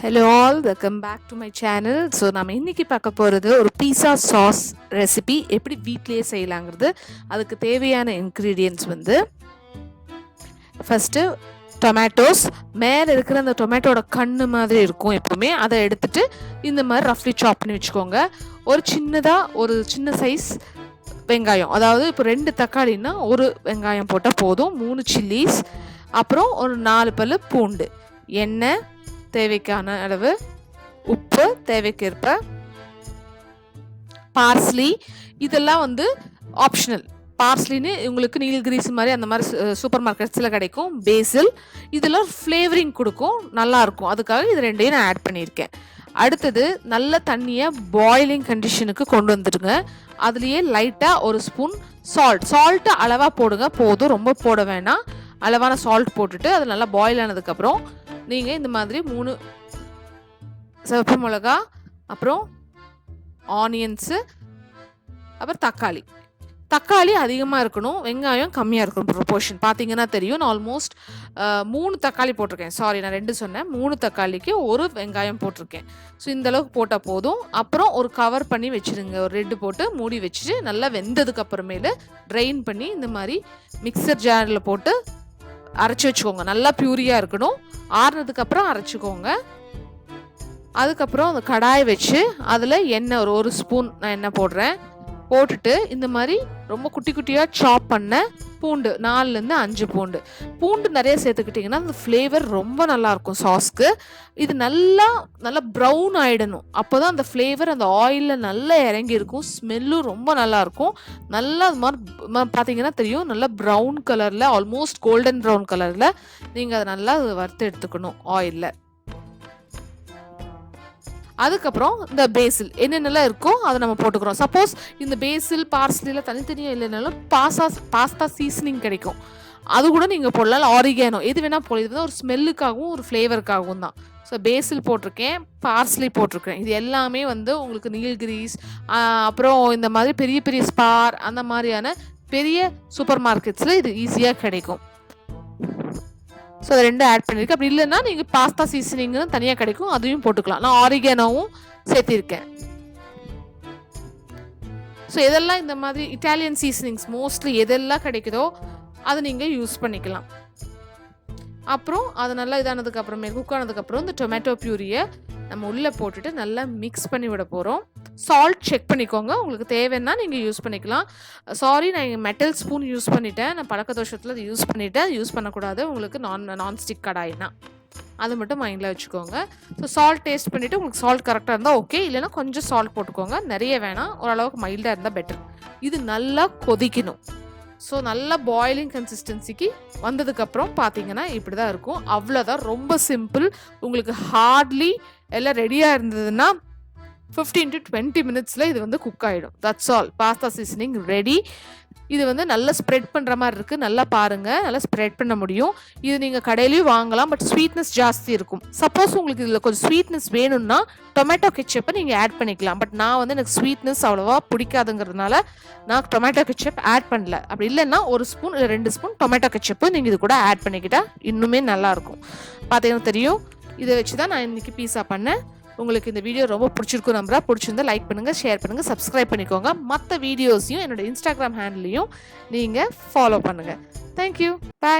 Hello all, welcome back to my channel. So நம்ம இன்றைக்கி பார்க்க போகிறது ஒரு பீஸா சாஸ் ரெசிபி எப்படி வீட்டிலேயே செய்யலாங்கிறது. அதுக்கு தேவையான இன்க்ரீடியன்ட்ஸ் வந்து ஃபஸ்ட்டு டொமேட்டோஸ். மேலே இருக்கிற அந்த டொமேட்டோட கண்ணு மாதிரி இருக்கும் எப்போவுமே, அதை எடுத்துகிட்டு இந்த மாதிரி ரஃப்லி சாப் பண்ணி வச்சுக்கோங்க. ஒரு சின்ன சைஸ் வெங்காயம், அதாவது இப்போ 2 தக்காளின்னா ஒரு வெங்காயம் போட்டால் போதும். 3 சில்லிஸ், அப்புறம் ஒரு 4 பல்லு பூண்டு, எண்ணெய் தேவைக்கான அளவு, உப்பு தேவைக்கேற்ப, பார்ஸ்லி. இதெல்லாம் வந்து ஆப்ஷனல். பார்ஸ்லின்னு உங்களுக்கு நீல்கிரீஸ் மாதிரி அந்த மாதிரி சூப்பர் மார்க்கெட்ஸில் கிடைக்கும். பேசில், இதெல்லாம் ஃப்ளேவரிங் கொடுக்கும், நல்லாயிருக்கும். அதுக்காக இது ரெண்டையும் நான் ஆட் பண்ணியிருக்கேன். அடுத்தது நல்ல தண்ணியை பாயிலிங் கண்டிஷனுக்கு கொண்டு வந்துடுங்க. அதுலேயே லைட்டாக ஒரு ஸ்பூன் சால்ட்டு அளவாக போடுங்க, போதும், ரொம்ப போட வேணாம். அளவான சால்ட் போட்டுட்டு அது நல்லா பாயில் ஆனதுக்கப்புறம் நீங்கள் இந்த மாதிரி 3 சிவப்பு மிளகா, அப்புறம் ஆனியன்ஸு, அப்புறம் தக்காளி அதிகமாக இருக்கணும், வெங்காயம் கம்மியாக இருக்கணும். ப்ரொபோர்ஷன் பார்த்தீங்கன்னா தெரியும். நான் ஆல்மோஸ்ட் 3 தக்காளி போட்டிருக்கேன். சாரி, நான் 2 சொன்னேன். 3 தக்காளிக்கு 1 வெங்காயம் போட்டிருக்கேன். ஸோ இந்தளவுக்கு போட்டால் போதும். அப்புறம் ஒரு கவர் பண்ணி வச்சுருங்க, ஒரு ரெட்டு போட்டு மூடி வச்சுட்டு நல்லா வெந்ததுக்கு அப்புறமேலு ட்ரெயின் பண்ணி இந்த மாதிரி மிக்சர் ஜாரில் போட்டு அரைச்சி வச்சுக்கோங்க. நல்லா பியூரியாக இருக்கணும். ஆறுனதுக்கப்புறம் அரைச்சிக்கோங்க. அதுக்கப்புறம் அந்த கடாயை வச்சு அதில் எண்ணெய் ஒரு ஸ்பூன் நான் எண்ணெய் போட்டுட்டு இந்த மாதிரி ரொம்ப குட்டி குட்டியாக சாப் பண்ண பூண்டு, 4லேருந்து 5 பூண்டு நிறைய சேர்த்துக்கிட்டிங்கன்னா அந்த ஃப்ளேவர் ரொம்ப நல்லாயிருக்கும் சாஸ்க்கு. இது நல்லா ப்ரௌன் ஆகிடணும். அப்போ தான் அந்த ஃப்ளேவர் அந்த ஆயிலில் நல்லா இறங்கியிருக்கும். ஸ்மெல்லும் ரொம்ப நல்லாயிருக்கும். நல்லா அது மாதிரி பார்த்தீங்கன்னா தெரியும், நல்லா ப்ரௌன் கலரில், ஆல்மோஸ்ட் கோல்டன் ப்ரௌன் கலரில் நீங்கள் அதை நல்லா வறுத்து எடுத்துக்கணும் ஆயிலில். அதுக்கப்புறம் இந்த பேசில் என்னென்னலாம் இருக்கோ அதை நம்ம போட்டுக்கிறோம். சப்போஸ் இந்த பேசில் பார்ஸ்லியில் தனித்தனியாக இல்லைனாலும் பாஸ்தா சீசனிங் கிடைக்கும், அது கூட நீங்கள் போடலாம். ஆரிகானோ எது வேணால் போடலாம். இது வந்து ஒரு ஸ்மெல்லுக்காகவும் ஒரு ஃப்ளேவருக்காகவும் தான். ஸோ பேசில் போட்டிருக்கேன், பார்ஸ்லி போட்டிருக்கேன். இது எல்லாமே வந்து உங்களுக்கு நீல்கிரீஸ், அப்புறம் இந்த மாதிரி பெரிய பெரிய ஸ்பார் அந்த மாதிரியான பெரிய சூப்பர் மார்க்கெட்ஸில் இது ஈஸியாக கிடைக்கும். ஸோ அதை 2 ஆட் பண்ணியிருக்கேன். அப்படி இல்லைன்னா நீங்கள் பாஸ்தா சீசனிங்னு தனியாக கிடைக்கும், அதையும் போட்டுக்கலாம். நான் ஆரிகானோவும் சேர்த்திருக்கேன். ஸோ எதெல்லாம் இந்த மாதிரி இட்டாலியன் சீசனிங்ஸ் மோஸ்ட்லி எதெல்லாம் கிடைக்குதோ அதை நீங்கள் யூஸ் பண்ணிக்கலாம். அப்புறம் அது நல்லா இதானதுக்கு அப்புறமே குக் ஆனதுக்கப்புறம் இந்த டொமேட்டோ பியூரியை நம்ம உள்ளே போட்டுட்டு நல்லா மிக்ஸ் பண்ணி விட போகிறோம். சால்ட் செக் பண்ணிக்கோங்க, உங்களுக்கு தேவைன்னா நீங்கள் யூஸ் பண்ணிக்கலாம். சாரி, நான் இங்கே மெட்டல் ஸ்பூன் யூஸ் பண்ணிட்டேன். நான் பழக்க தோஷத்தில் அது யூஸ் பண்ணக்கூடாது. உங்களுக்கு நான்ஸ்டிக் கடாயினா அது மட்டும் மைண்டில் வச்சுக்கோங்க. ஸோ சால்ட் டேஸ்ட் பண்ணிவிட்டு உங்களுக்கு சால்ட் கரெக்டாக இருந்தால் ஓகே, இல்லைனா கொஞ்சம் சால்ட் போட்டுக்கோங்க. நிறைய வேணாம், ஓரளவுக்கு மைல்டாக இருந்தால் பெட்டர். இது நல்லா கொதிக்கணும். ஸோ நல்லா பாயிலிங் கன்சிஸ்டன்சிக்கு வந்ததுக்கப்புறம் பார்த்தீங்கன்னா இப்படி தான் இருக்கும். அவ்வளோதான், ரொம்ப சிம்பிள். உங்களுக்கு ஹார்ட்லி எல்லாம் ரெடியாக இருந்ததுன்னா 15 to 20 மினிட்ஸில் இது வந்து குக் ஆகிடும். That's all. Pasta seasoning ready. இது வந்து நல்லா ஸ்ப்ரெட் பண்ணுற மாதிரி இருக்குது. நல்லா பாருங்கள், நல்லா ஸ்ப்ரெட் பண்ண முடியும். இது நீங்கள் கடையிலையும் வாங்கலாம், பட் ஸ்வீட்னஸ் ஜாஸ்தி இருக்கும். சப்போஸ் உங்களுக்கு இதில் கொஞ்சம் ஸ்வீட்னஸ் வேணும்னா டொமேட்டோ கெச்சப்பை நீங்கள் ஆட் பண்ணிக்கலாம். பட் நான் வந்து எனக்கு ஸ்வீட்னஸ் அவ்வளோவா பிடிக்காதுங்கிறதுனால நான் டொமேட்டோ கெச்சப் ஆட் பண்ணல. அப்படி இல்லைன்னா 1 ஸ்பூன் இல்லை 2 ஸ்பூன் டொமேட்டோ கெச்சப்பு நீங்கள் இது கூட ஆட் பண்ணிக்கிட்டால் இன்னுமே நல்லாயிருக்கும். பார்த்தீங்கன்னா தெரியும். இதை வச்சு தான் நான் இன்றைக்கி பீஸா பண்ணேன். உங்களுக்கு இந்த வீடியோ ரொம்ப பிடிச்சிருக்கும் நம்புறேன். பிடிச்சிருந்தா லைக் பண்ணுங்கள், ஷேர் பண்ணுங்கள், சப்ஸ்கிரைப் பண்ணிக்கோங்க. மற்ற வீடியோஸையும் என்னோட இன்ஸ்டாகிராம் ஹேண்ட்லையும் நீங்கள் ஃபாலோ பண்ணுங்கள். தேங்க்யூ, பாய்.